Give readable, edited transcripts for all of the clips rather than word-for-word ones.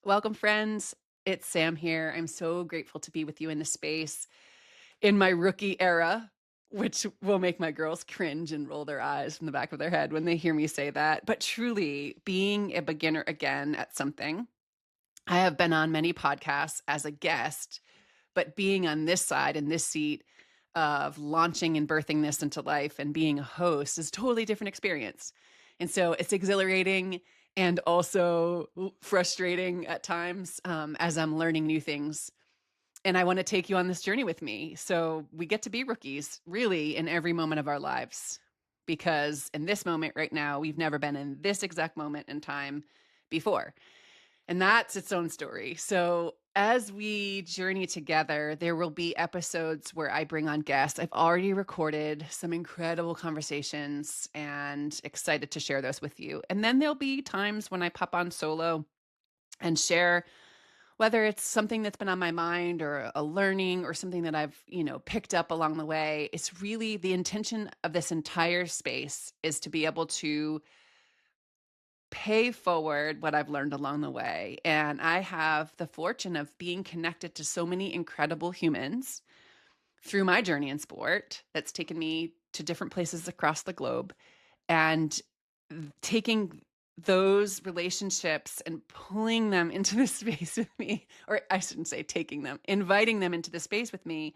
Welcome, friends. It's Sam here. I'm so grateful to be with you in this space in my rookie era, which will make my girls cringe and roll their eyes from the back of their head when they hear me say that. But truly, being a beginner again at something, I have been on many podcasts as a guest, but being on this side in this seat of launching and birthing this into life and being a host is a totally different experience. And so it's exhilarating and also frustrating at times as I'm learning new things. And I want to take you on this journey with me. So we get to be rookies really in every moment of our lives. Because in this moment right now, we've never been in this exact moment in time before. And that's its own story. So as we journey together, there will be episodes where I bring on guests. I've already recorded some incredible conversations and excited to share those with you. And then there'll be times when I pop on solo and share whether it's something that's been on my mind or a learning or something that I've, picked up along the way. It's really the intention of this entire space is to be able to pay forward what I've learned along the way. And I have the fortune of being connected to so many incredible humans through my journey in sport that's taken me to different places across the globe and taking those relationships and pulling them into the space with me, or I shouldn't say taking them, inviting them into the space with me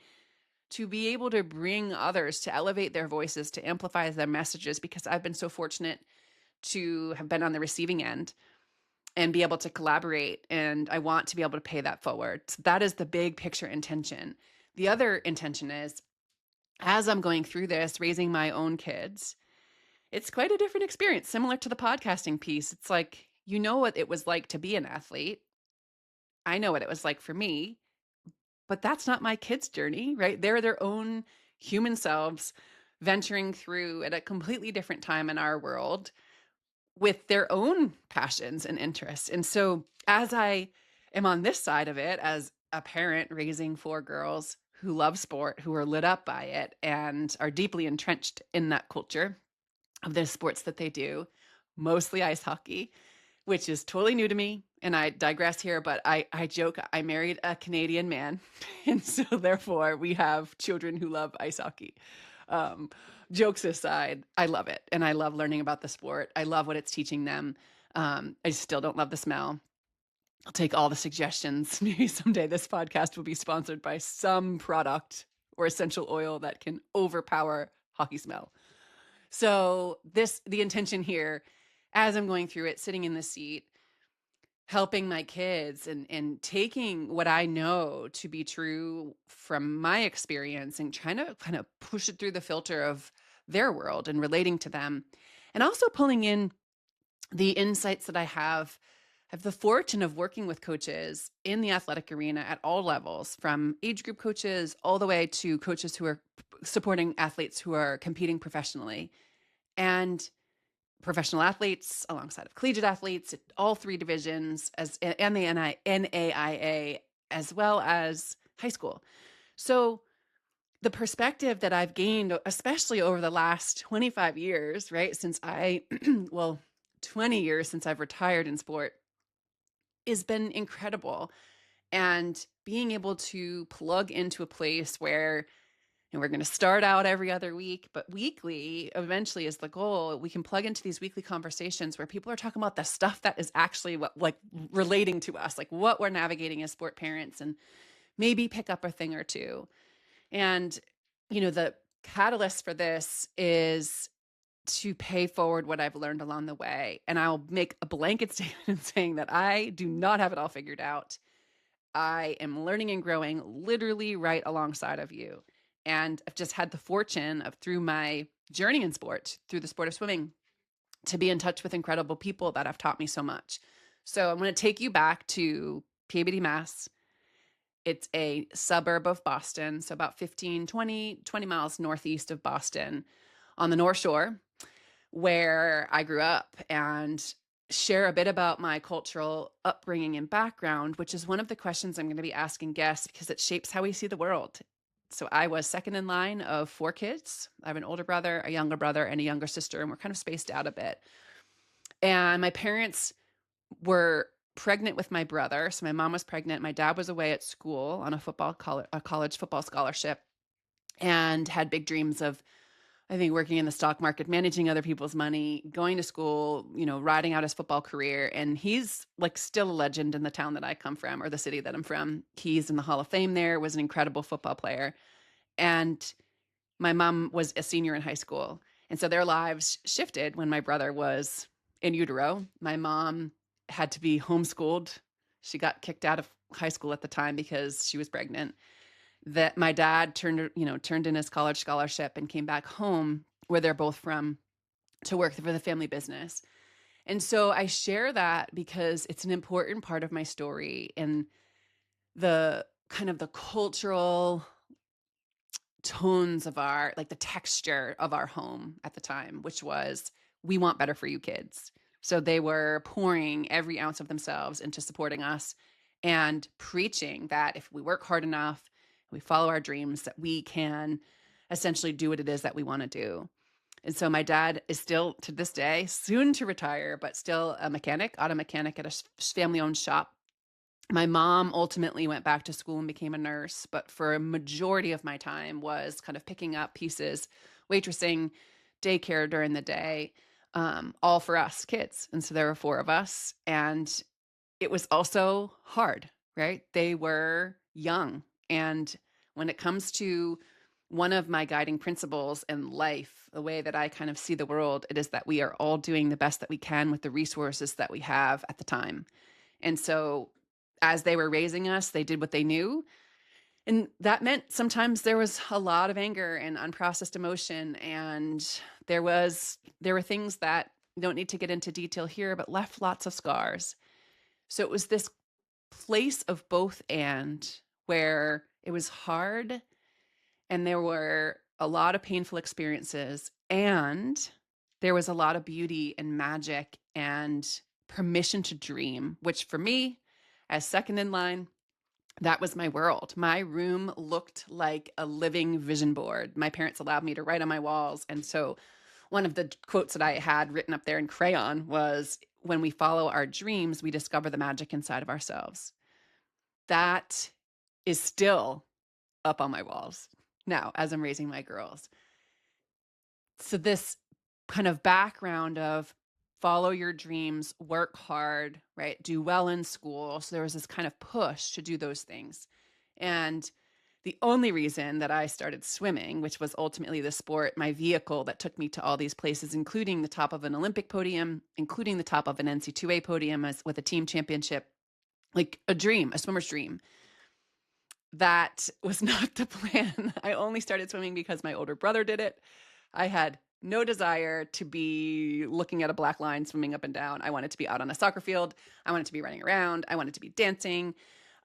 to be able to bring others to elevate their voices, to amplify their messages, because I've been so fortunate to have been on the receiving end and be able to collaborate. And I want to be able to pay that forward. So that is the big picture intention. The other intention is as I'm going through this, raising my own kids, it's quite a different experience, similar to the podcasting piece. It's like, you know what it was like to be an athlete. I know what it was like for me, but that's not my kids' journey, right? They're their own human selves venturing through at a completely different time in our world with their own passions and interests. And so as I am on this side of it, as a parent raising four girls who love sport, who are lit up by it and are deeply entrenched in that culture of the sports that they do, mostly ice hockey, which is totally new to me. And I digress here, but I joke I married a Canadian man. And so therefore we have children who love ice hockey. Um, Jokes aside, I love it. And I love learning about the sport. I love what it's teaching them. I still don't love the smell. I'll take all the suggestions. Maybe someday this podcast will be sponsored by some product or essential oil that can overpower hockey smell. So the intention here, as I'm going through it, sitting in the seat, helping my kids and taking what I know to be true from my experience and trying to kind of push it through the filter of their world and relating to them. And also pulling in the insights that I have the fortune of working with coaches in the athletic arena at all levels, from age group coaches all the way to coaches who are supporting athletes who are competing professionally. And professional athletes alongside of collegiate athletes, all three divisions, and the NAIA, as well as high school. So the perspective that I've gained, especially over the last 25 years, right, since 20 years since I've retired in sport, has been incredible. And being able to plug into a place where, and we're going to start out every other week, but weekly eventually is the goal. We can plug into these weekly conversations where people are talking about the stuff that is actually what, like, relating to us, like what we're navigating as sport parents, and maybe pick up a thing or two. And, the catalyst for this is to pay forward what I've learned along the way. And I'll make a blanket statement saying that I do not have it all figured out. I am learning and growing literally right alongside of you. And I've just had the fortune of, through my journey in sport, through the sport of swimming, to be in touch with incredible people that have taught me so much. So I'm going to take you back to Peabody, Mass. It's a suburb of Boston, so about 20 miles northeast of Boston on the North Shore, where I grew up, and share a bit about my cultural upbringing and background, which is one of the questions I'm going to be asking guests because it shapes how we see the world. So I was second in line of four kids. I have an older brother, a younger brother, and a younger sister, and we're kind of spaced out a bit. And my parents were pregnant with my brother. So my mom was pregnant. My dad was away at school on a college football scholarship, and had big dreams of, I think, working in the stock market, managing other people's money, going to school, riding out his football career. And he's like still a legend in the town that I come from, or the city that I'm from. He's in the Hall of Fame there, was an incredible football player. And my mom was a senior in high school. And so their lives shifted when my brother was in utero. My mom had to be homeschooled. She got kicked out of high school at the time because she was pregnant. That my dad turned in his college scholarship and came back home, where they're both from, to work for the family business. And so I share that because it's an important part of my story, and the kind of the cultural tones of the texture of our home at the time, which was, we want better for you kids. So they were pouring every ounce of themselves into supporting us and preaching that if we work hard enough, we follow our dreams, that we can essentially do what it is that we want to do. And so my dad is still, to this day, soon to retire, but still a mechanic, auto mechanic at a family-owned shop. My mom ultimately went back to school and became a nurse, but for a majority of my time was kind of picking up pieces, waitressing, daycare during the day, all for us kids. And so there were four of us, and it was also hard, right? They were young. And when it comes to one of my guiding principles in life, the way that I kind of see the world, it is that we are all doing the best that we can with the resources that we have at the time. And so as they were raising us, they did what they knew. And that meant sometimes there was a lot of anger and unprocessed emotion. And there were things that don't need to get into detail here, but left lots of scars. So it was this place of both and, where it was hard and there were a lot of painful experiences, and there was a lot of beauty and magic and permission to dream, which for me, as second in line, that was my world. My room looked like a living vision board. My parents allowed me to write on my walls. And so one of the quotes that I had written up there in crayon was, when we follow our dreams, we discover the magic inside of ourselves. That is still up on my walls now as I'm raising my girls. So this kind of background of follow your dreams, work hard, right? Do well in school. So there was this kind of push to do those things. And the only reason that I started swimming, which was ultimately the sport, my vehicle that took me to all these places, including the top of an Olympic podium, including the top of an NC2A podium with a team championship, like a dream, a swimmer's dream. That was not the plan. I only started swimming because my older brother did it. I had no desire to be looking at a black line swimming up and down. I wanted to be out on a soccer field. I wanted to be running around. I wanted to be dancing.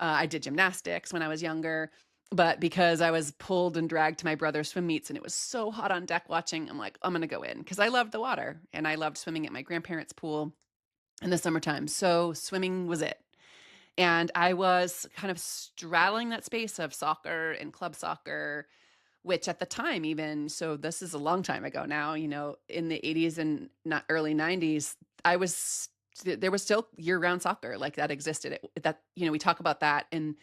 I did gymnastics when I was younger. But because I was pulled and dragged to my brother's swim meets and it was so hot on deck watching, I'm like, I'm going to go in, because I loved the water and I loved swimming at my grandparents' pool in the summertime. So swimming was it. And I was kind of straddling that space of soccer and club soccer, which at the time, even, so this is a long time ago now, in the 80s and early 90s, there was still year-round soccer like that existed. We talk about that and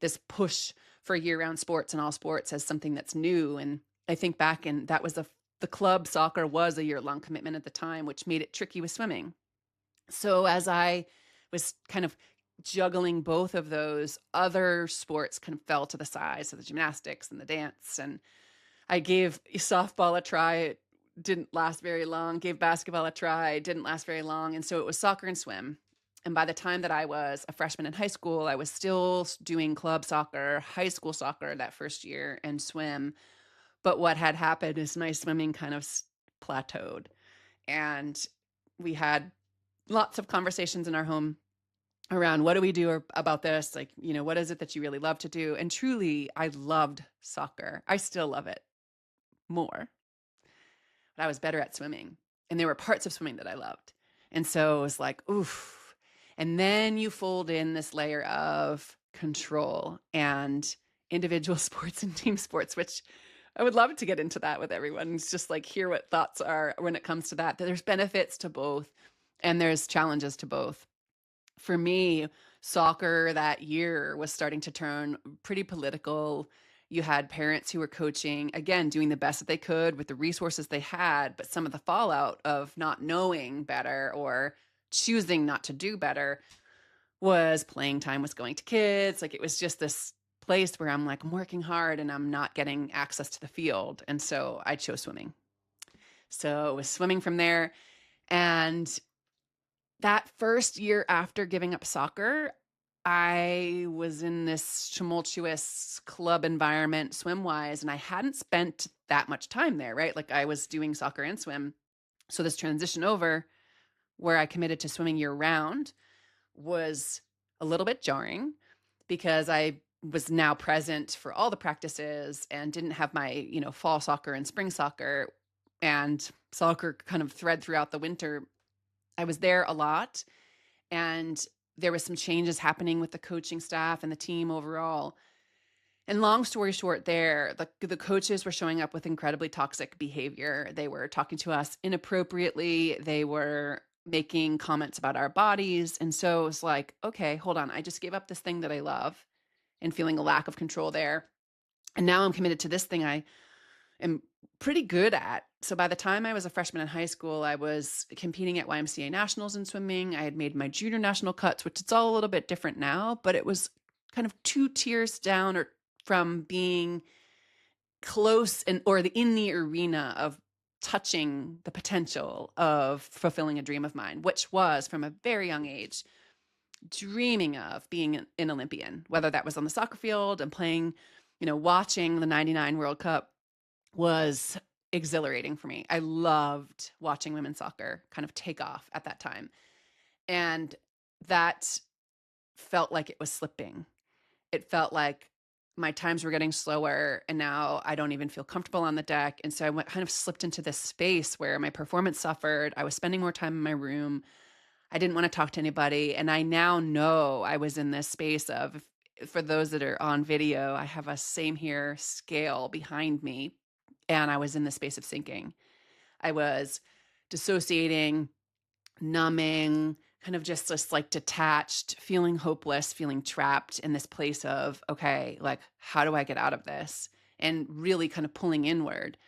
this push for year-round sports and all sports as something that's new. And I think back, and that was the club soccer was a year-long commitment at the time, which made it tricky with swimming. So as I was kind of juggling both of those, other sports kind of fell to the side. So the gymnastics and the dance. And I gave softball a try. It didn't last very long. Gave basketball a try. It didn't last very long. And so it was soccer and swim. And by the time that I was a freshman in high school, I was still doing club soccer, high school soccer that first year, and swim. But what had happened is my swimming kind of plateaued. And we had lots of conversations in our home around, what do we do about this? Like, what is it that you really love to do? And truly, I loved soccer. I still love it more, but I was better at swimming. And there were parts of swimming that I loved. And so it was like, oof. And then you fold in this layer of control and individual sports and team sports, which I would love to get into that with everyone. It's just like, hear what thoughts are when it comes to that. There's benefits to both and there's challenges to both. For me, soccer that year was starting to turn pretty political. You had parents who were coaching, again, doing the best that they could with the resources they had, but some of the fallout of not knowing better or choosing not to do better was playing time was going to kids. Like it was just this place where I'm like, I'm working hard and I'm not getting access to the field. And so I chose swimming. So it was swimming from there. And that first year after giving up soccer, I was in this tumultuous club environment swim wise, and I hadn't spent that much time there, right? Like I was doing soccer and swim. So this transition over where I committed to swimming year round was a little bit jarring because I was now present for all the practices and didn't have my, fall soccer and spring soccer and soccer kind of thread throughout the winter. I was there a lot, and there was some changes happening with the coaching staff and the team overall. And long story short there, the coaches were showing up with incredibly toxic behavior. They were talking to us inappropriately. They were making comments about our bodies. And so it was like, okay, hold on. I just gave up this thing that I love and feeling a lack of control there. And now I'm committed to this thing I am pretty good at. So by the time I was a freshman in high school, I was competing at YMCA nationals in swimming. I had made my junior national cuts, which it's all a little bit different now, but it was kind of 2 tiers down or from being close or in the arena of touching the potential of fulfilling a dream of mine, which was from a very young age dreaming of being an Olympian, whether that was on the soccer field and playing, watching the 99 World Cup was exhilarating for me. I loved watching women's soccer kind of take off at that time. And that felt like it was slipping. It felt like my times were getting slower and now I don't even feel comfortable on the deck. And so I kind of slipped into this space where my performance suffered. I was spending more time in my room. I didn't want to talk to anybody. And I now know I was in this space of, for those that are on video, I have a same here scale behind me. And I was in the space of sinking. I was dissociating, numbing, kind of just like detached, feeling hopeless, feeling trapped in this place of, okay, like, how do I get out of this? And really kind of pulling inward.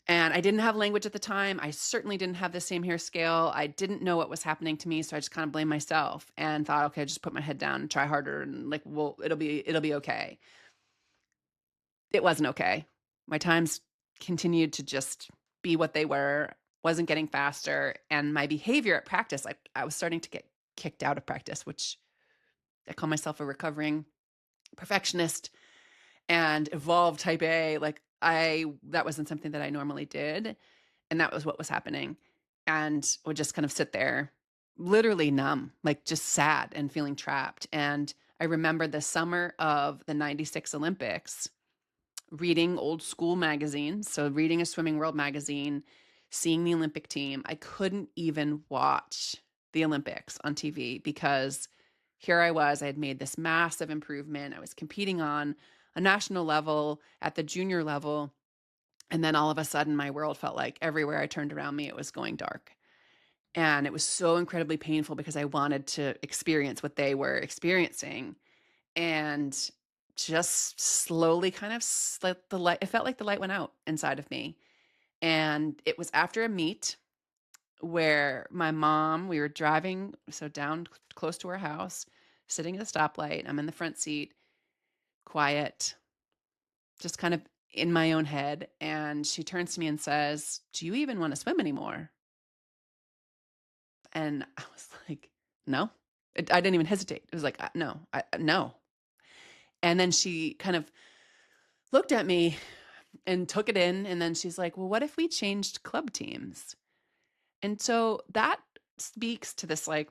And I didn't have language at the time. I certainly didn't have the same hair scale. I didn't know what was happening to me. So I just kind of blamed myself and thought, okay, just put my head down and try harder. And like, well, it'll be okay. It wasn't okay. My times continued to just be what they were, wasn't getting faster. And my behavior at practice, I was starting to get kicked out of practice, which I call myself a recovering perfectionist and evolved type A. Like that wasn't something that I normally did. And that was what was happening. And would just kind of sit there, literally numb, like just sad and feeling trapped. And I remember the summer of the 96 Olympics, reading old school magazines. So reading a Swimming World magazine, seeing the Olympic team. I couldn't even watch the Olympics on TV because here I was, I had made this massive improvement. I was competing on a national level, at the junior level. And then all of a sudden my world felt like everywhere I turned around me, it was going dark. And it was so incredibly painful because I wanted to experience what they were experiencing. And just slowly kind of the light, it felt like the light went out inside of me. And it was after a meet where my mom, we were driving, so down close to her house, sitting at a stoplight. I'm in the front seat, quiet, just kind of in my own head. And she turns to me and says, "Do you even want to swim anymore?" And I was like, no. I didn't even hesitate. It was like, no, no. And then she kind of looked at me and took it in. And then she's like, well, what if we changed club teams? And so that speaks to this like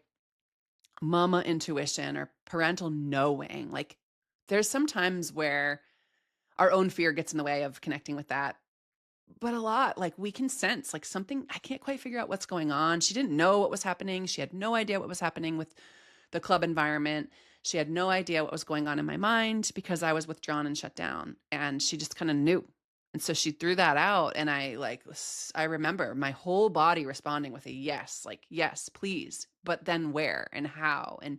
mama intuition or parental knowing. Like there's some times where our own fear gets in the way of connecting with that. But a lot, like we can sense like something, I can't quite figure out what's going on. She didn't know what was happening. She had no idea what was happening with the club environment. She had no idea what was going on in my mind because I was withdrawn and shut down. And she just kind of knew. And so she threw that out, and I remember my whole body responding with a yes, like, yes, please. But then where and how? And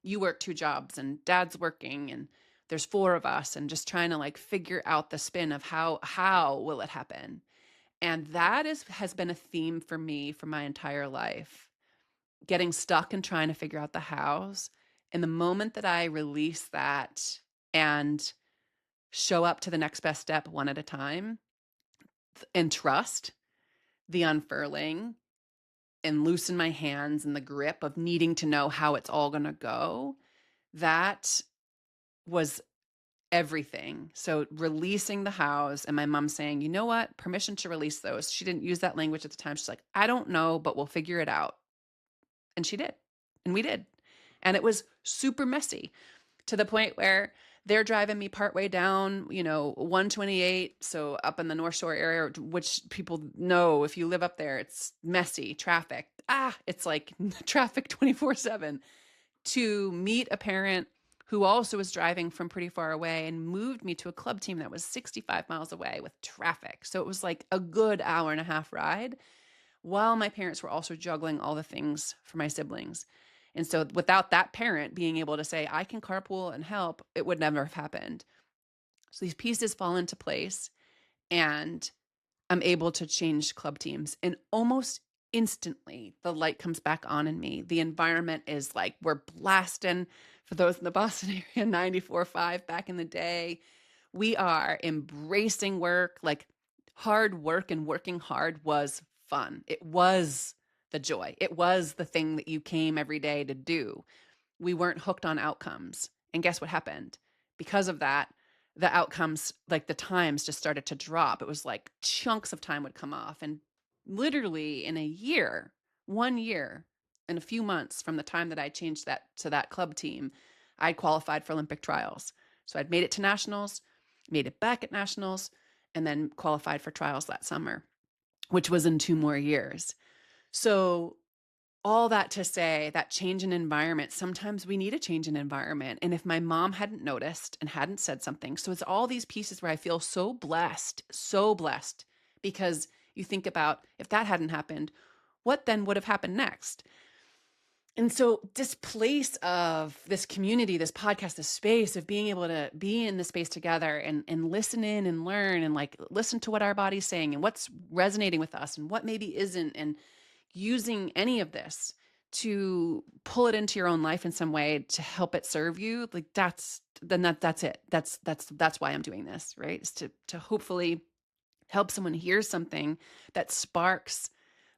you work 2 jobs and dad's working and there's 4 of us, and just trying to like figure out the spin of how will it happen? And that has been a theme for me for my entire life. Getting stuck and trying to figure out the hows. And the moment that I release that and show up to the next best step one at a time and trust the unfurling and loosen my hands in the grip of needing to know how it's all going to go, that was everything. So releasing the hows, and my mom saying, you know what, permission to release those. She didn't use that language at the time. She's like, I don't know, but we'll figure it out. And she did. And we did. And it was super messy, to the point where they're driving me partway down, 128. So up in the North Shore area, which people know, if you live up there, it's messy traffic. It's like traffic 24/7. To meet a parent who also was driving from pretty far away and moved me to a club team that was 65 miles away with traffic. So it was like a good hour and a half ride, while my parents were also juggling all the things for my siblings. And so without that parent being able to say, I can carpool and help, it would never have happened. So these pieces fall into place, and I'm able to change club teams. And almost instantly, the light comes back on in me. The environment is like, we're blasting, for those in the Boston area, 94.5 back in the day. We are embracing work. Like, hard work and working hard was fun. It was the joy. It was the thing that you came every day to do. We weren't hooked on outcomes. And guess what happened? Because of that, the outcomes, like the times, just started to drop. It was like chunks of time would come off. And literally in a year, 1 year, in a few months from the time that I changed that to that club team, I qualified for Olympic trials. So I'd made it to nationals, made it back at nationals, and then qualified for trials that summer, which was in 2 more years. So all that to say, that change in environment, sometimes we need a change in environment. And if my mom hadn't noticed and hadn't said something, so it's all these pieces where I feel so blessed, because you think about, if that hadn't happened, what then would have happened next? And so this place of this community, this podcast, this space of being able to be in the space together and listen in and learn and like listen to what our body's saying and what's resonating with us and what maybe isn't, and using any of this to pull it into your own life in some way to help it serve you, like that's it. That's why I'm doing this, right? Is to hopefully help someone hear something that sparks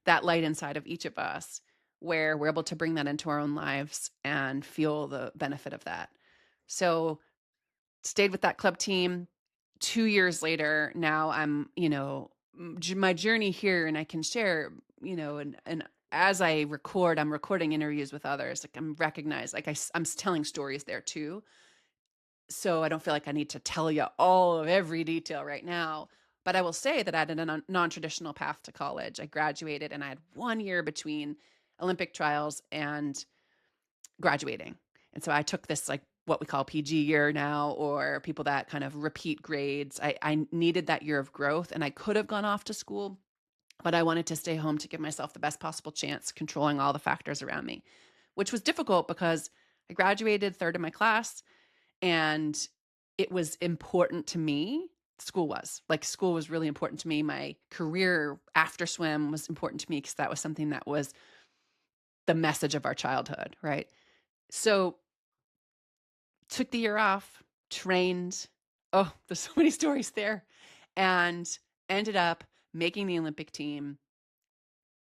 that light inside of each of us, where we're able to bring that into our own lives and feel the benefit of that. So stayed with that club team. 2 years later, now I'm, my journey here, and I can share, and as I record, I'm recording interviews with others. Like, I'm recognized, like I'm telling stories there too. So I don't feel like I need to tell you all of every detail right now. But I will say that I had a non-traditional path to college. I graduated and I had 1 year between Olympic trials and graduating. And so I took this, like, what we call PG year now, or people that kind of repeat grades. I needed that year of growth, and I could have gone off to school, but I wanted to stay home to give myself the best possible chance, controlling all the factors around me, which was difficult because I graduated third in my class, and it was important to me. School was really important to me. My career after swim was important to me because that was something that was the message of our childhood, right? So took the year off, trained. Oh, there's so many stories there. And ended up making the Olympic team,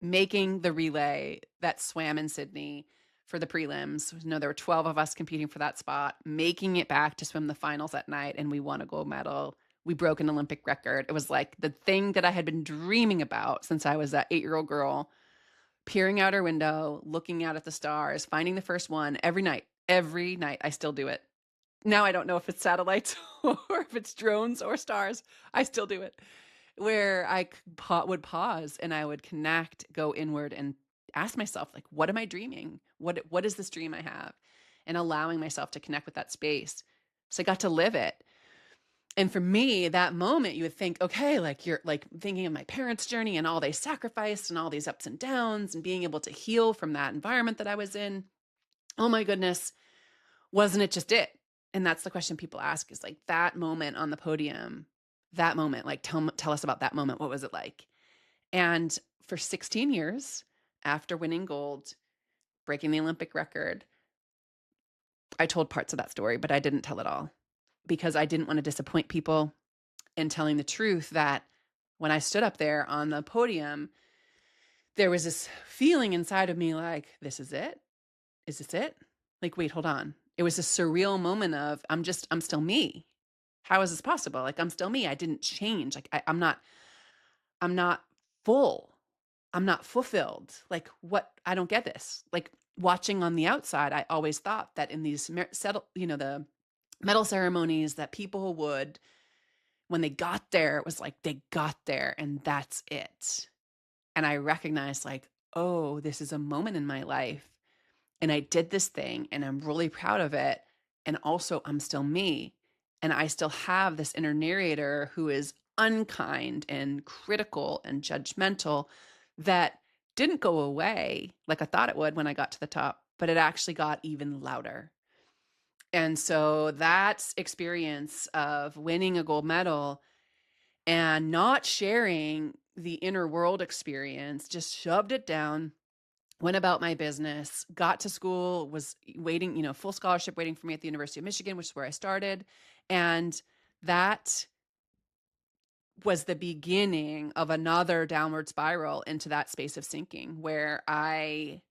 making the relay that swam in Sydney for the prelims. There were 12 of us competing for that spot, making it back to swim the finals that night, and we won a gold medal. We broke an Olympic record. It was like the thing that I had been dreaming about since I was that 8-year-old girl, peering out her window, looking out at the stars, finding the first one every night. Every night. I still do it. Now I don't know if it's satellites or if it's drones or stars. I still do it. Where I would pause and I would connect, go inward, and ask myself, like, what am I dreaming? What is this dream I have? And allowing myself to connect with that space. So I got to live it. And for me, that moment, you would think, okay, like you're like thinking of my parents' journey and all they sacrificed and all these ups and downs and being able to heal from that environment that I was in. Oh my goodness, wasn't it just it? And that's the question people ask is like that moment on the podium, that moment, like tell us about that moment. What was it like? And for 16 years after winning gold, breaking the Olympic record, I told parts of that story, but I didn't tell it all because I didn't want to disappoint people in telling the truth that when I stood up there on the podium, there was this feeling inside of me like, this is it? Is this it? Like, wait, hold on. It was a surreal moment of I'm still me. How is this possible? Like, I'm still me. I didn't change. Like, I'm not full. I'm not fulfilled. Like, what? I don't get this. Like, watching on the outside, I always thought that in these the medal ceremonies that people would, when they got there, it was like they got there and that's it. And I recognized like, oh, this is a moment in my life and I did this thing and I'm really proud of it. And also, I'm still me. And I still have this inner narrator who is unkind and critical and judgmental that didn't go away like I thought it would when I got to the top, but it actually got even louder. And so that experience of winning a gold medal and not sharing the inner world experience, just shoved it down, went about my business, got to school, was waiting, full scholarship waiting for me at the University of Michigan, which is where I started. And that was the beginning of another downward spiral into that space of sinking where I,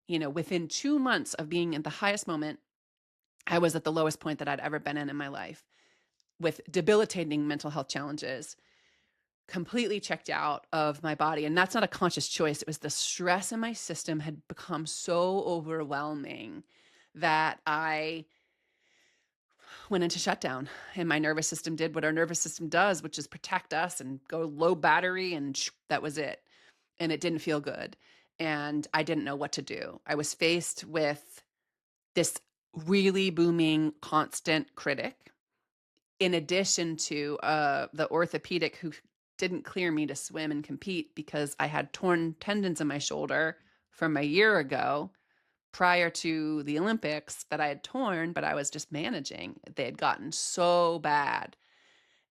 within 2 months of being at the highest moment, I was at the lowest point that I'd ever been in my life with debilitating mental health challenges, completely checked out of my body. And that's not a conscious choice. It was the stress in my system had become so overwhelming that I went into shutdown and my nervous system did what our nervous system does, which is protect us and go low battery. And that was it. And it didn't feel good. And I didn't know what to do. I was faced with this really booming, constant critic in addition to the orthopedic who didn't clear me to swim and compete because I had torn tendons in my shoulder from a year ago prior to the Olympics that I had torn, but I was just managing. They had gotten so bad.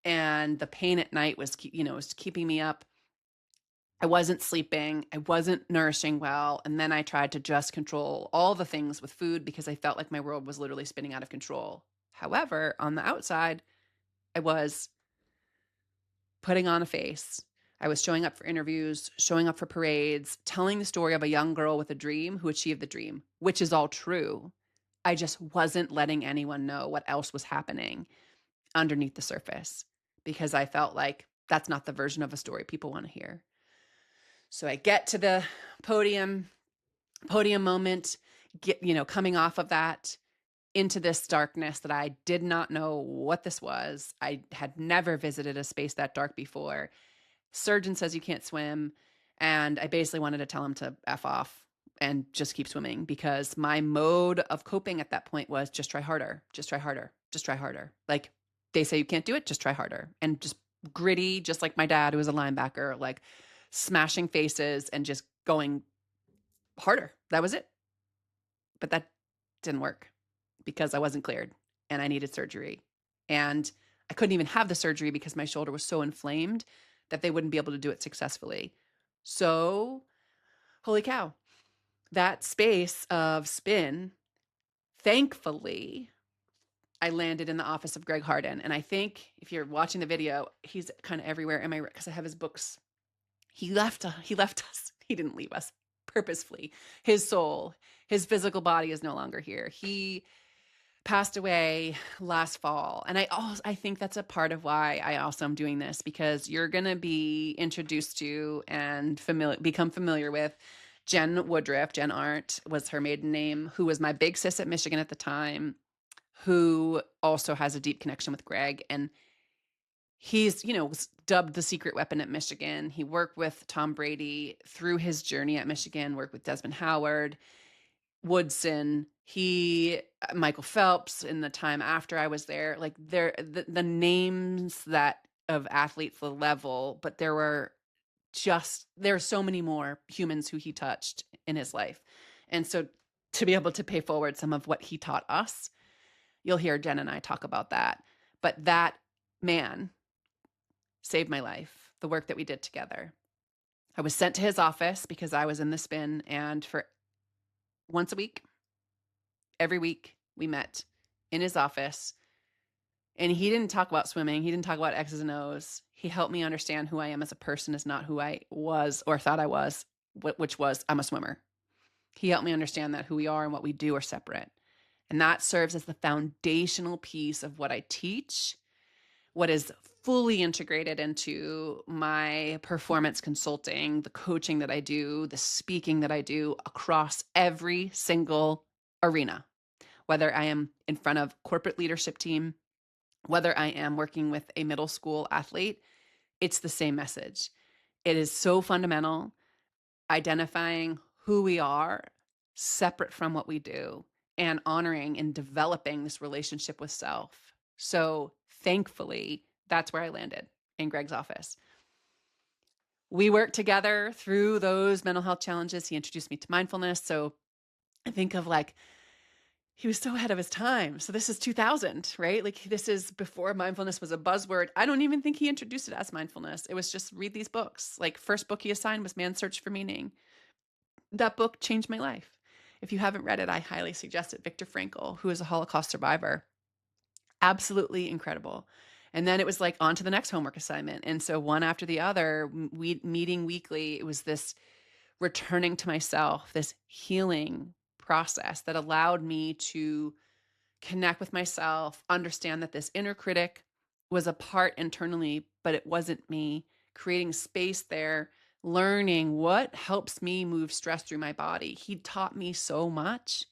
And the pain at night was keeping me up. I wasn't sleeping. I wasn't nourishing well. And then I tried to just control all the things with food because I felt like my world was literally spinning out of control. However, on the outside, I was putting on a face. I was showing up for interviews, showing up for parades, telling the story of a young girl with a dream who achieved the dream, which is all true. I just wasn't letting anyone know what else was happening underneath the surface because I felt like that's not the version of a story people want to hear. So I get to the podium moment, coming off of that into this darkness that I did not know what this was. I had never visited a space that dark before. Surgeon says you can't swim. And I basically wanted to tell him to F off and just keep swimming because my mode of coping at that point was just try harder, just try harder, just try harder. Like they say you can't do it, just try harder. And just gritty, just like my dad, who was a linebacker, like smashing faces and just going harder. That was it. But that didn't work because I wasn't cleared and I needed surgery. And I couldn't even have the surgery because my shoulder was so inflamed that they wouldn't be able to do it successfully. So, holy cow, that space of spin, thankfully, I landed in the office of Greg Harden. And I think if you're watching the video, he's kind of everywhere. Am I right? Because I have his books. He left us. He didn't leave us purposefully. His soul, his physical body is no longer here. He passed away last fall. And I think that's a part of why I also am doing this because you're going to be introduced to and become familiar with Jen Woodruff. Jen Arndt was her maiden name, who was my big sis at Michigan at the time, who also has a deep connection with Greg. And he's, was dubbed the secret weapon at Michigan. He worked with Tom Brady through his journey at Michigan, worked with Desmond Howard, Woodson, Michael Phelps in the time after I was there, like the names that of athletes, the level, but there are so many more humans who he touched in his life. And so to be able to pay forward some of what he taught us, you'll hear Jen and I talk about that. But that man saved my life, the work that we did together. I was sent to his office because I was in the spin, and for once a week, every week, we met in his office. And he didn't talk about swimming. He didn't talk about X's and O's. He helped me understand who I am as a person is not who I was or thought I was, which was I'm a swimmer. He helped me understand that who we are and what we do are separate. And that serves as the foundational piece of what I teach, what is fully integrated into my performance consulting, the coaching that I do, the speaking that I do across every single arena, whether I am in front of corporate leadership team, whether I am working with a middle school athlete, it's the same message. It is so fundamental, identifying who we are separate from what we do and honoring and developing this relationship with self. So thankfully, that's where I landed, in Greg's office. We worked together through those mental health challenges. He introduced me to mindfulness. So I think of like, he was so ahead of his time. So this is 2000, right? Like this is before mindfulness was a buzzword. I don't even think he introduced it as mindfulness. It was just read these books. Like first book he assigned was Man's Search for Meaning. That book changed my life. If you haven't read it, I highly suggest it. Viktor Frankl, who is a Holocaust survivor. Absolutely incredible. And then it was like on to the next homework assignment. And so one after the other, meeting weekly, it was this returning to myself, this healing process that allowed me to connect with myself, understand that this inner critic was a part internally, but it wasn't me, creating space there, learning what helps me move stress through my body. He taught me so much,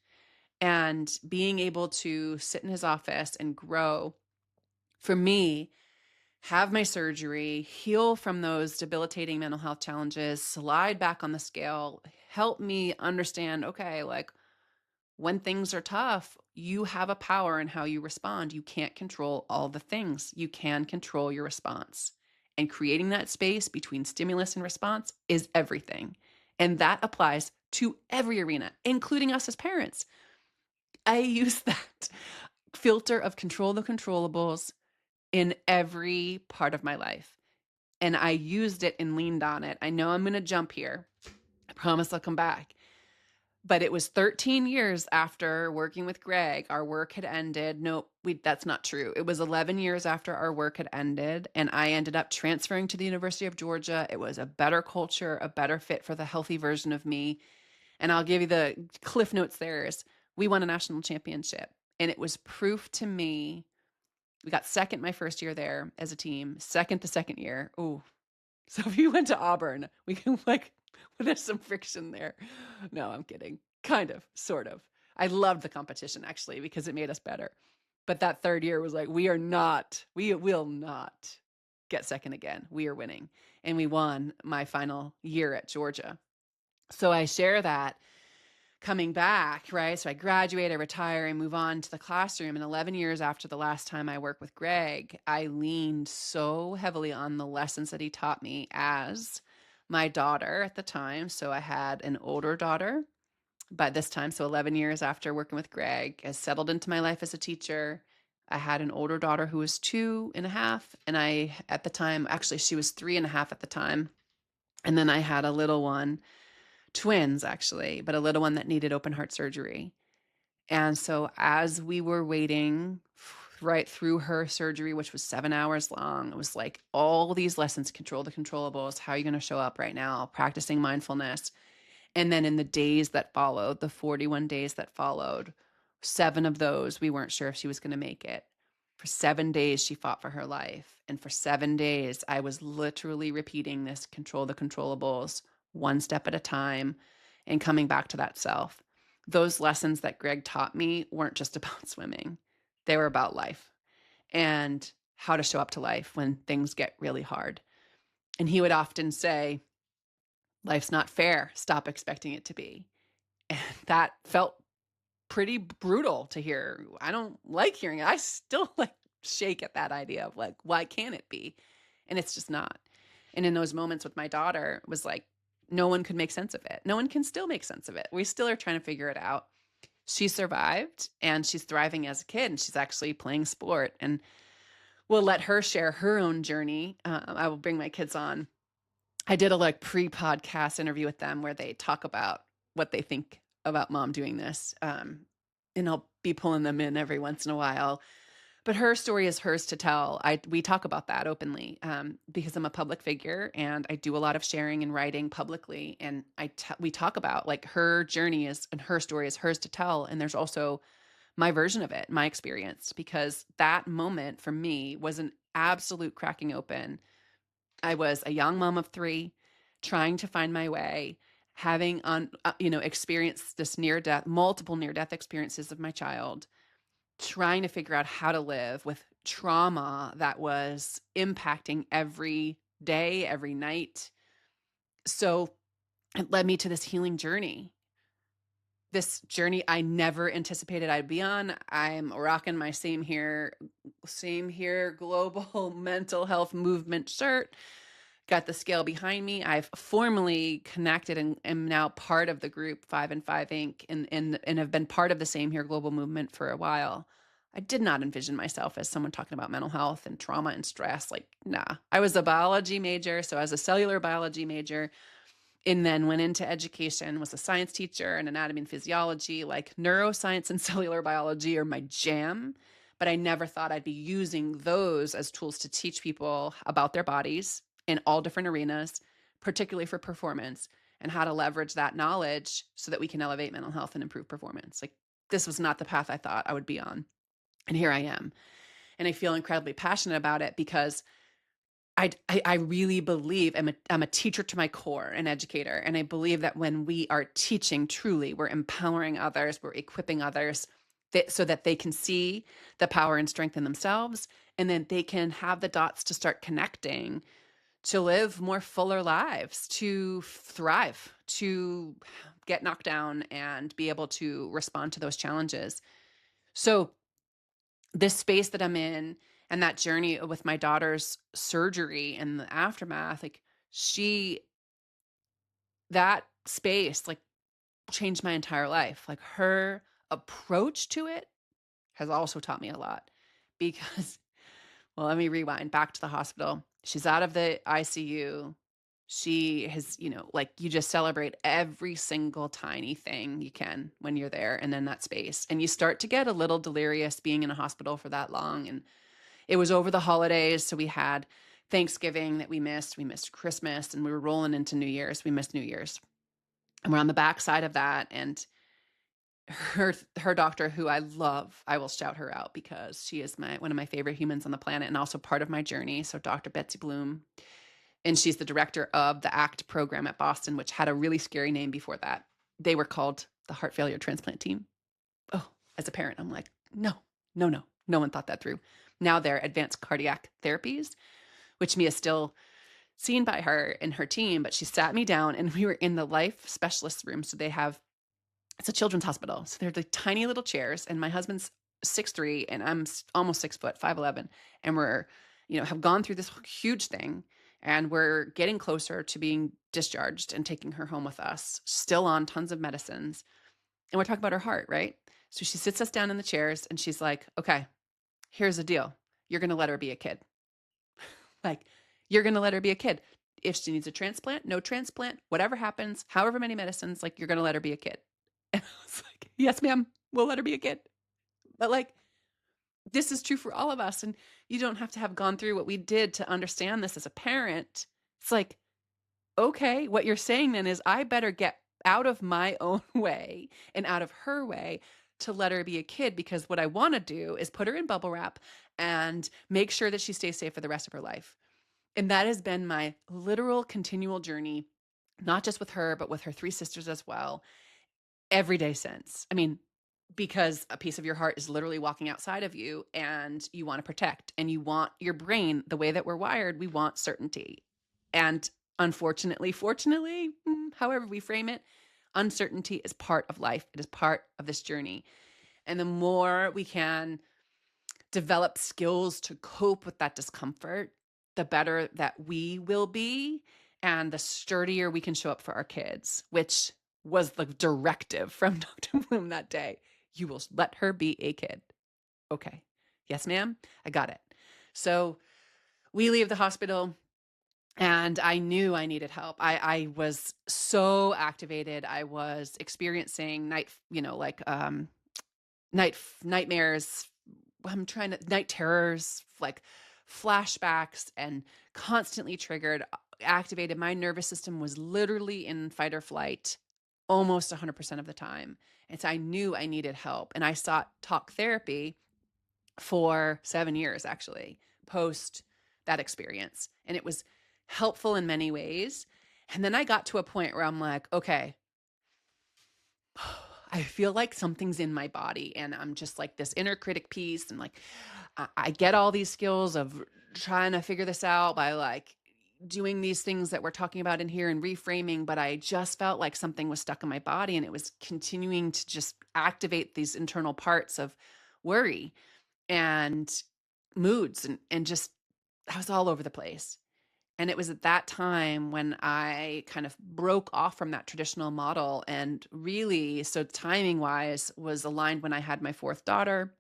and being able to sit in his office and grow for me, have my surgery, heal from those debilitating mental health challenges, slide back on the scale, help me understand, okay, like when things are tough, you have a power in how you respond. You can't control all the things. You can control your response. And creating that space between stimulus and response is everything. And that applies to every arena, including us as parents. I use that filter of control the controllables in every part of my life. And I used it and leaned on it. I know I'm going to jump here. I promise I'll come back. But it was 13 years after working with Greg, our work had ended. No, that's not true. It was 11 years after our work had ended, and I ended up transferring to the University of Georgia. It was a better culture, a better fit for the healthy version of me. And I'll give you the cliff notes there is we won a national championship. And it was proof to me. We got second my first year there as a team, second the second year. Oh, so if you went to Auburn, we can like, there's some friction there. No, I'm kidding. Kind of, sort of. I loved the competition actually because it made us better. But that third year was like, we will not get second again. We are winning. And we won my final year at Georgia. So I share that coming back, right? So I graduate, I retire, I move on to the classroom. And 11 years after the last time I worked with Greg, I leaned so heavily on the lessons that he taught me as my daughter at the time. So I had an older daughter by this time. So 11 years after working with Greg, I settled into my life as a teacher. I had an older daughter who was 2.5. And I, at the time, actually, she was 3.5 at the time. And then I had a little one, twins actually, but a little one that needed open heart surgery. And so as we were waiting right through her surgery, which was 7 hours long, it was like all these lessons, control the controllables, how are you going to show up right now, practicing mindfulness. And then in the days that followed, the 41 days that followed, 7 of those, we weren't sure if she was going to make it. For 7 days, she fought for her life. And for 7 days, I was literally repeating this control the controllables, one step at a time, and coming back to that self. Those lessons that Greg taught me weren't just about swimming. They were about life and how to show up to life when things get really hard. And he would often say, life's not fair. Stop expecting it to be. And that felt pretty brutal to hear. I don't like hearing it. I still like shake at that idea of like, why can't it be? And it's just not. And in those moments with my daughter, it was like, no one could make sense of it. No one can still make sense of it. We still are trying to figure it out. She survived and she's thriving as a kid, and she's actually playing sport, and we'll let her share her own journey. I will bring my kids on. I did a like pre-podcast interview with them where they talk about what they think about mom doing this. And I'll be pulling them in every once in a while. But her story is hers to tell. We talk about that openly because I'm a public figure and I do a lot of sharing and writing publicly. And we talk about like her journey is and her story is hers to tell. And there's also my version of it, my experience, because that moment for me was an absolute cracking open. I was a young mom of 3, trying to find my way, having experienced this multiple near death experiences of my child, trying to figure out how to live with trauma that was impacting every day, every night. So it led me to this healing journey. This journey I never anticipated I'd be on. I'm rocking my same here global mental health movement shirt. Got the scale behind me. I've formally connected and am now part of the group 5 and 5 Inc. and have been part of the Same Here global movement for a while. I did not envision myself as someone talking about mental health and trauma and stress. Like, nah. I was a biology major, so I was a cellular biology major, and then went into education, was a science teacher and anatomy and physiology. Like neuroscience and cellular biology are my jam, but I never thought I'd be using those as tools to teach people about their bodies in all different arenas, particularly for performance, and how to leverage that knowledge so that we can elevate mental health and improve performance. Like this was not the path I thought I would be on. And here I am. And I feel incredibly passionate about it because I really believe I'm a teacher to my core, an educator. And I believe that when we are teaching truly, we're empowering others, we're equipping others so that they can see the power and strength in themselves. And then they can have the dots to start connecting to live more fuller lives, to thrive, to get knocked down and be able to respond to those challenges. So this space that I'm in and that journey with my daughter's surgery and the aftermath, like that space like changed my entire life. Like her approach to it has also taught me a lot because, well, let me rewind back to the hospital. She's out of the ICU. She has, like you just celebrate every single tiny thing you can when you're there and in that space. And you start to get a little delirious being in a hospital for that long. And it was over the holidays. So we had Thanksgiving that we missed. We missed Christmas and we were rolling into New Year's. We missed New Year's. And we're on the backside of that. And her doctor, who I love, I will shout her out because she is one of my favorite humans on the planet and also part of my journey. So Dr. Betsy Bloom. And she's the director of the ACT program at Boston, which had a really scary name before that. They were called the Heart Failure Transplant Team. Oh, as a parent, I'm like, no. No one thought that through. Now they're Advanced Cardiac Therapies, which Mia is still seen by her and her team. But she sat me down and we were in the life specialist room. So it's a children's hospital. So they're the tiny little chairs. And my husband's 6'3" and I'm almost 6 foot, 5'11". And we're, have gone through this huge thing. And we're getting closer to being discharged and taking her home with us, still on tons of medicines. And we're talking about her heart, right? So she sits us down in the chairs and she's like, okay, here's the deal. You're going to let her be a kid. Like, you're going to let her be a kid. If she needs a transplant, no transplant, whatever happens, however many medicines, like you're going to let her be a kid. And I was like, yes, ma'am, we'll let her be a kid. But like, this is true for all of us. And you don't have to have gone through what we did to understand this as a parent. It's like, okay, what you're saying then is I better get out of my own way and out of her way to let her be a kid, because what I want to do is put her in bubble wrap and make sure that she stays safe for the rest of her life. And that has been my literal continual journey, not just with her, but with her 3 sisters as well, every day since. I mean, because a piece of your heart is literally walking outside of you and you want to protect, and you want your brain, the way that we're wired, we want certainty. And unfortunately, fortunately, however we frame it, Uncertainty is part of life. It is part of this journey. And the more we can develop skills to cope with that discomfort, the better that we will be and the sturdier we can show up for our kids, which was the directive from Dr. Bloom that day. You will let her be a kid. Okay. Yes, ma'am. I got it. So we leave the hospital and I knew I needed help. I was so activated. I was experiencing nightmares. Night terrors, like flashbacks, and constantly triggered, activated. My nervous system was literally in fight or flight almost 100% of the time. And so I knew I needed help. And I sought talk therapy for 7 years, actually, post that experience. And it was helpful in many ways. And then I got to a point where I'm like, okay, I feel like something's in my body, and I'm just like this inner critic piece. And like, I get all these skills of trying to figure this out by like doing these things that we're talking about in here and reframing. But I just felt like something was stuck in my body, and it was continuing to just activate these internal parts of worry and moods, and just, I was all over the place. And it was at that time when I kind of broke off from that traditional model, and really, so timing wise, was aligned when I had my fourth daughter.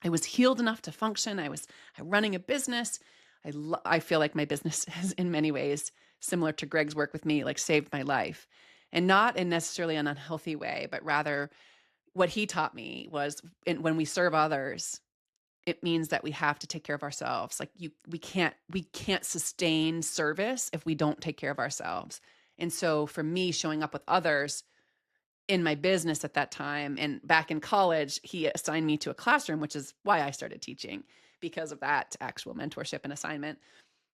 I was healed enough to function. I was running a business. I feel like my business has, in many ways, similar to Greg's work with me, like saved my life, and not in necessarily an unhealthy way, but rather what he taught me was, when we serve others, it means that we have to take care of ourselves. Like we can't sustain service if we don't take care of ourselves. And so for me, showing up with others in my business at that time, and back in college, he assigned me to a classroom, which is why I started teaching, because of that actual mentorship and assignment.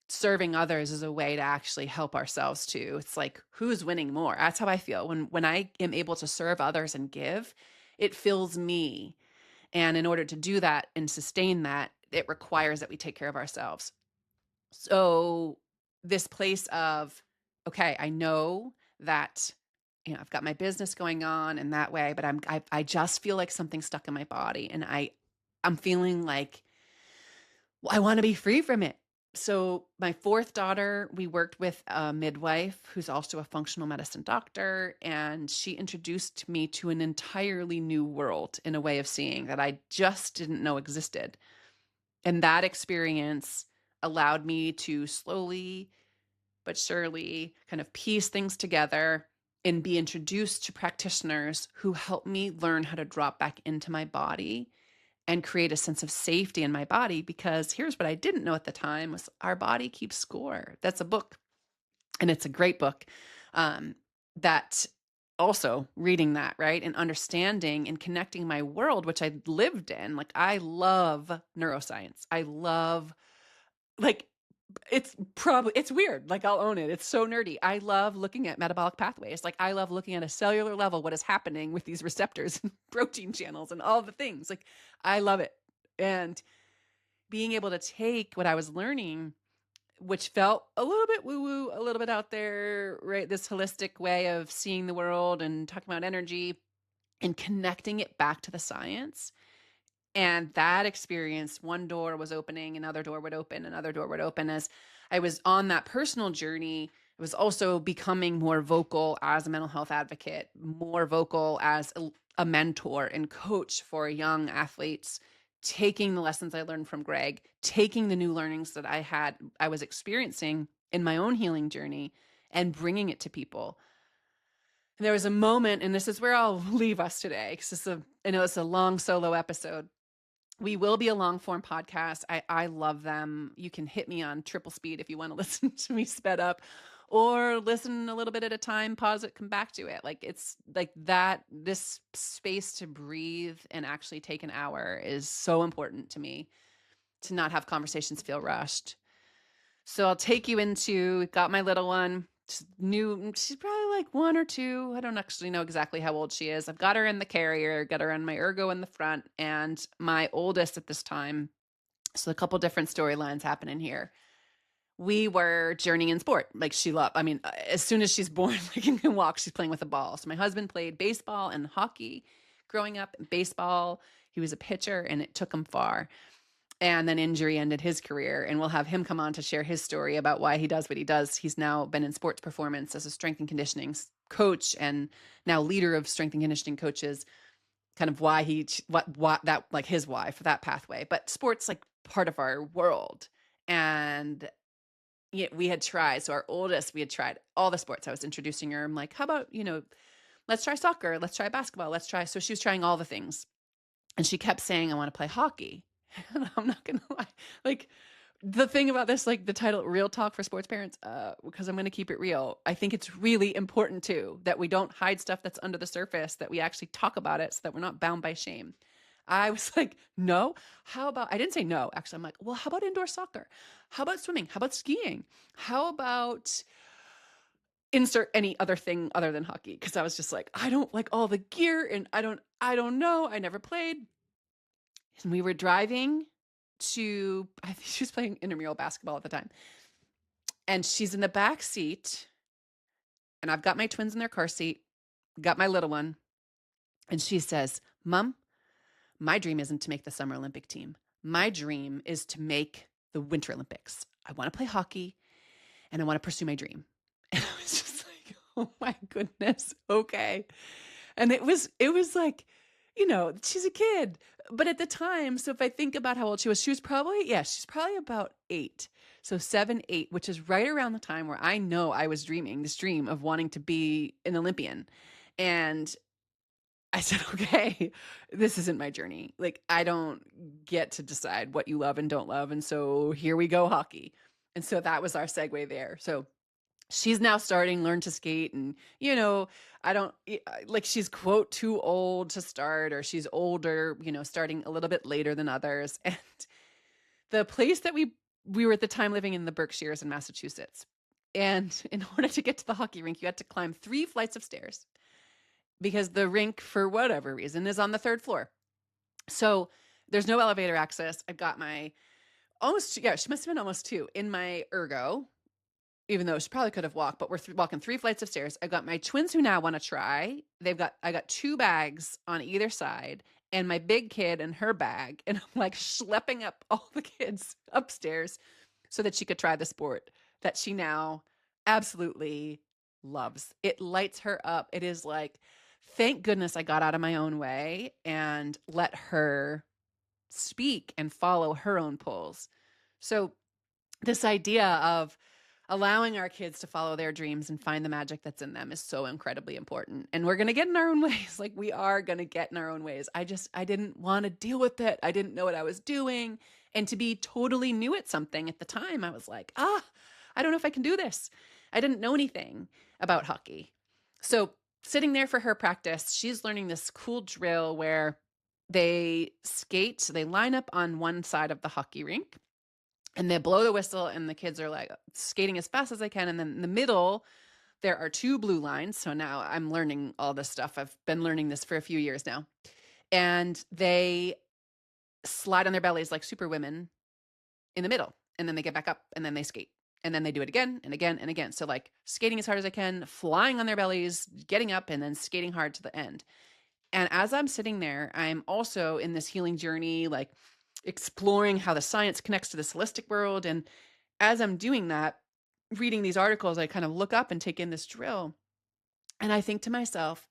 Serving others is a way to actually help ourselves too. It's like, who's winning more? That's how I feel when I am able to serve others and give. It fills me. And in order to do that and sustain that, it requires that we take care of ourselves. So this place of, okay, I know that, I've got my business going on in that way, but I just feel like something's stuck in my body, and I'm feeling like, well, I want to be free from it. So my fourth daughter, we worked with a midwife who's also a functional medicine doctor, and she introduced me to an entirely new world in a way of seeing that I just didn't know existed. And that experience allowed me to slowly but surely kind of piece things together and be introduced to practitioners who helped me learn how to drop back into my body and create a sense of safety in my body. Because here's what I didn't know at the time was our body keeps score. That's a book, and it's a great book. That also reading that, right, and understanding and connecting my world, which I lived in. Like, I love neuroscience. I love, like, it's weird. Like, I'll own it. It's so nerdy. I love looking at metabolic pathways. Like, I love looking at a cellular level, what is happening with these receptors and protein channels and all the things. Like, I love it. And being able to take what I was learning, which felt a little bit woo-woo, a little bit out there, right? This holistic way of seeing the world and talking about energy, and connecting it back to the science. And that experience, one door was opening, another door would open, another door would open. As I was on that personal journey, I was also becoming more vocal as a mental health advocate, more vocal as a mentor and coach for young athletes, taking the lessons I learned from Greg, taking the new learnings that I was experiencing in my own healing journey, and bringing it to people. And there was a moment, and this is where I'll leave us today, because I know it's a long solo episode. We will be a long form podcast. I love them. You can hit me on triple speed if you want to listen to me sped up, or listen a little bit at a time, pause it, come back to it. Like, it's like that, this space to breathe and actually take an hour is so important to me, to not have conversations feel rushed. So I'll take you into, got my little one. She's probably like 1 or 2. I don't actually know exactly how old she is. I've got her in the carrier, got her on my ergo in the front, and my oldest at this time. So a couple different storylines happening here. we were journeying in sport. Like she loved, I mean, as soon as she's born, like and can walk, she's playing with a ball. So my husband played baseball and hockey growing up. Baseball, he was a pitcher and it took him far. And then injury ended his career. And we'll have him come on to share his story about why he does what he does. He's now been in sports performance as a strength and conditioning coach and now leader of strength and conditioning coaches, kind of why he, what that, like his why for that pathway. But sports, like part of our world. And yeah, we had tried. So our oldest, we had tried all the sports. I was introducing her. I'm like, how about, let's try soccer. Let's try basketball. Let's try. So she was trying all the things. And she kept saying, I want to play hockey. And I'm not going to lie. Like the thing about this, like the title, Real Talk for Sports Parents, because I'm going to keep it real. I think it's really important too, that we don't hide stuff that's under the surface, that we actually talk about it so that we're not bound by shame. I was like, no, how about, I didn't say no, actually. I'm like, well, how about indoor soccer? How about swimming? How about skiing? How about insert any other thing other than hockey? Cause I was just like, I don't like all the gear and I don't know. I never played. And we were driving to, I think she was playing intramural basketball at the time. And she's in the back seat. And I've got my twins in their car seat, got my little one. And she says, Mom, my dream isn't to make the Summer Olympic team. My dream is to make the Winter Olympics. I want to play hockey and I want to pursue my dream. And I was just like, oh my goodness. Okay. And it was like, she's a kid. But at the time, so if I think about how old she was probably about 8. So 7, 8, which is right around the time where I know I was dreaming this dream of wanting to be an Olympian. And I said, okay, this isn't my journey. Like, I don't get to decide what you love and don't love. And so here we go, hockey. And so that was our segue there. So she's now starting learn to skate and, I don't like she's quote too old to start, or she's older, starting a little bit later than others. And the place that we were at the time living in the Berkshires in Massachusetts. And in order to get to the hockey rink, you had to climb 3 flights of stairs because the rink, for whatever reason, is on the 3rd floor. So there's no elevator access. I've got my she must have been almost 2 in my ergo, even though she probably could have walked, but we're walking 3 flights of stairs. I've got my twins who now want to try. I got 2 bags on either side and my big kid and her bag. And I'm like schlepping up all the kids upstairs so that she could try the sport that she now absolutely loves. It lights her up. It is like, thank goodness I got out of my own way and let her speak and follow her own pulls. So this idea of allowing our kids to follow their dreams and find the magic that's in them is so incredibly important. And we're going to get in our own ways. Like we are going to get in our own ways. I didn't want to deal with it. I didn't know what I was doing. And to be totally new at something at the time, I was like, I don't know if I can do this. I didn't know anything about hockey. So sitting there for her practice, she's learning this cool drill where they skate. They line up on one side of the hockey rink and they blow the whistle and the kids are like skating as fast as they can. And then in the middle, there are 2 blue lines. So now I'm learning all this stuff. I've been learning this for a few years now. And they slide on their bellies like superwomen in the middle. And then they get back up and then they skate. And then they do it again and again and again. So like skating as hard as I can, flying on their bellies, getting up and then skating hard to the end. And as I'm sitting there, I'm also in this healing journey, like exploring how the science connects to this holistic world. And as I'm doing that, reading these articles, I kind of look up and take in this drill. And I think to myself,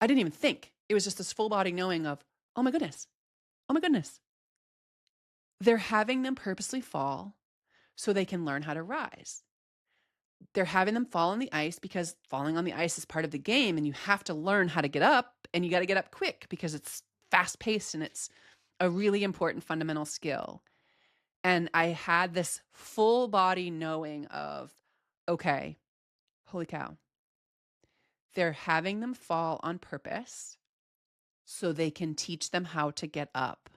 I didn't even think. It was just this full body knowing of, oh my goodness, oh my goodness. They're having them purposely fall so they can learn how to rise. They're having them fall on the ice because falling on the ice is part of the game and you have to learn how to get up, and you got to get up quick because it's fast paced and it's a really important fundamental skill. And I had this full body knowing of, okay, holy cow, they're having them fall on purpose so they can teach them how to get up.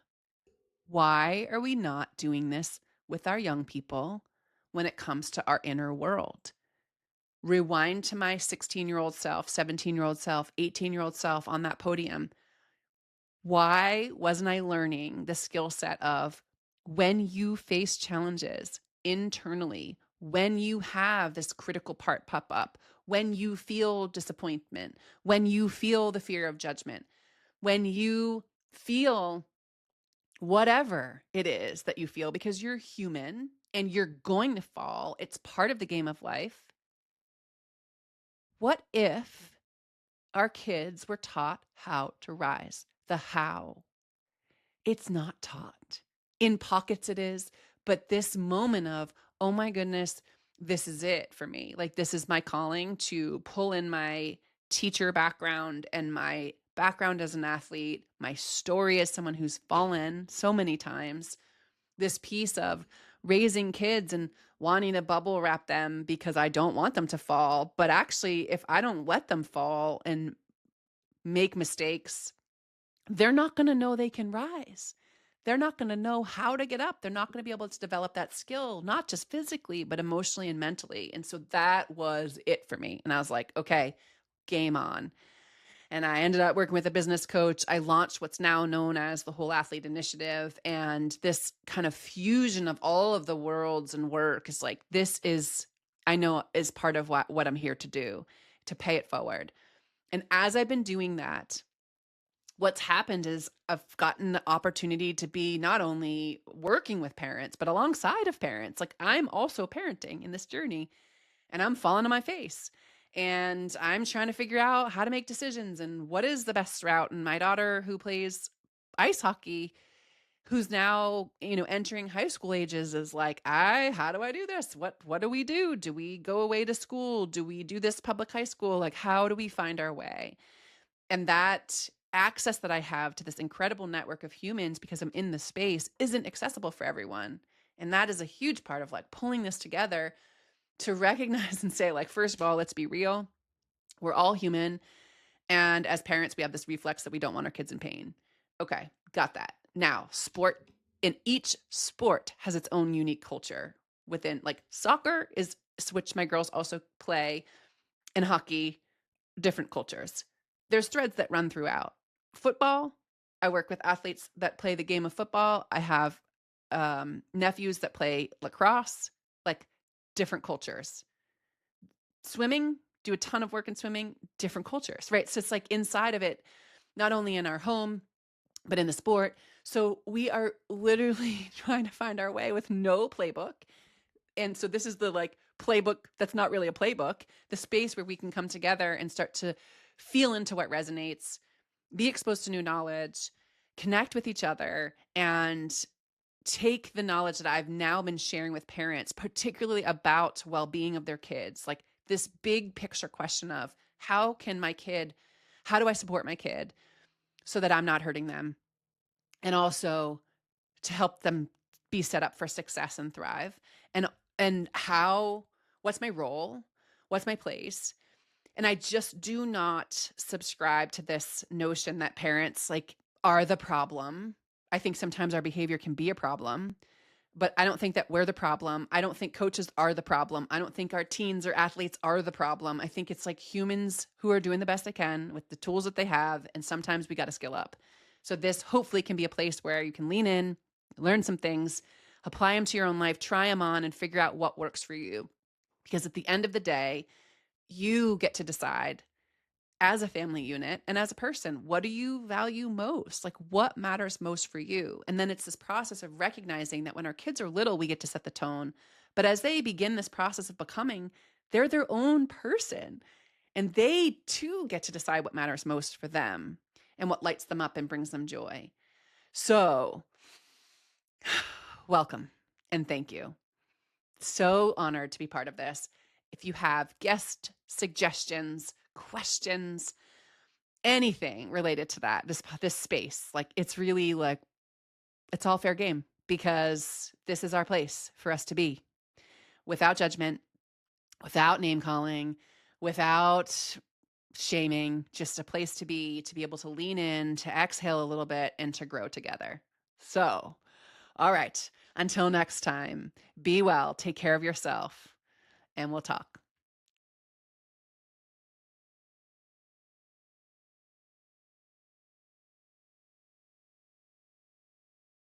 Why are we not doing this with our young people when it comes to our inner world? Rewind to my 16-year-old self, 17-year-old self, 18-year-old self on that podium. Why wasn't I learning the skill set of when you face challenges, internally when you have this critical part pop up, when you feel disappointment, when you feel the fear of judgment, when you feel whatever it is that you feel, because you're human and you're going to fall. It's part of the game of life. What if our kids were taught how to rise? The how. It's not taught. In pockets it is, but this moment of, oh my goodness, this is it for me. Like, this is my calling to pull in my teacher background and my background as an athlete, my story as someone who's fallen so many times, this piece of raising kids and wanting to bubble wrap them because I don't want them to fall. But actually, if I don't let them fall and make mistakes, they're not going to know they can rise. They're not going to know how to get up. They're not going to be able to develop that skill, not just physically, but emotionally and mentally. And so that was it for me. And I was like, okay, game on. And I ended up working with a business coach. I launched what's now known as the Whole Athlete Initiative. And this kind of fusion of all of the worlds and work is like, this is, I know, is part of what I'm here to do, to pay it forward. And as I've been doing that, what's happened is I've gotten the opportunity to be not only working with parents, but alongside of parents. Like, I'm also parenting in this journey, and I'm falling on my face. And I'm trying to figure out how to make decisions and what is the best route. And my daughter, who plays ice hockey, who's now, entering high school ages, is like, how do I do this? What do we do? Do we go away to school? Do we do this public high school? Like, how do we find our way? And that access that I have to this incredible network of humans, because I'm in the space, isn't accessible for everyone. And that is a huge part of like pulling this together to recognize and say, like, first of all, let's be real. We're all human. And as parents, we have this reflex that we don't want our kids in pain. Okay, got that. Now, each sport has its own unique culture within, like, soccer is, which my girls also play, and hockey, different cultures. There's threads that run throughout. Football, I work with athletes that play the game of football. I have nephews that play lacrosse, like, different cultures. Swimming, do a ton of work in swimming, different cultures, right? So it's like inside of it, not only in our home, but in the sport. So we are literally trying to find our way with no playbook. And so this is the like playbook that's not really a playbook, the space where we can come together and start to feel into what resonates, be exposed to new knowledge, connect with each other, and take the knowledge that I've now been sharing with parents, particularly about well-being of their kids, like this big picture question of how do I support my kid so that I'm not hurting them? And also to help them be set up for success and thrive. And what's my role? What's my place? And I just do not subscribe to this notion that parents like are the problem. I think sometimes our behavior can be a problem, but I don't think that we're the problem. I don't think coaches are the problem. I don't think our teens or athletes are the problem. I think it's like humans who are doing the best they can with the tools that they have. And sometimes we got to skill up. So this hopefully can be a place where you can lean in, learn some things, apply them to your own life, try them on, and figure out what works for you. Because at the end of the day, you get to decide as a family unit and as a person, what do you value most? Like, what matters most for you? And then it's this process of recognizing that when our kids are little, we get to set the tone. But as they begin this process of becoming, they're their own person. And they too get to decide what matters most for them and what lights them up and brings them joy. So, welcome and thank you. So honored to be part of this. If you have guest suggestions, questions, anything related to that, this space, like, it's really like, it's all fair game, because this is our place for us to be, without judgment, without name calling, without shaming, just a place to be able to lean in, to exhale a little bit, and to grow together. So, all right, until next time, be well, take care of yourself, and we'll talk.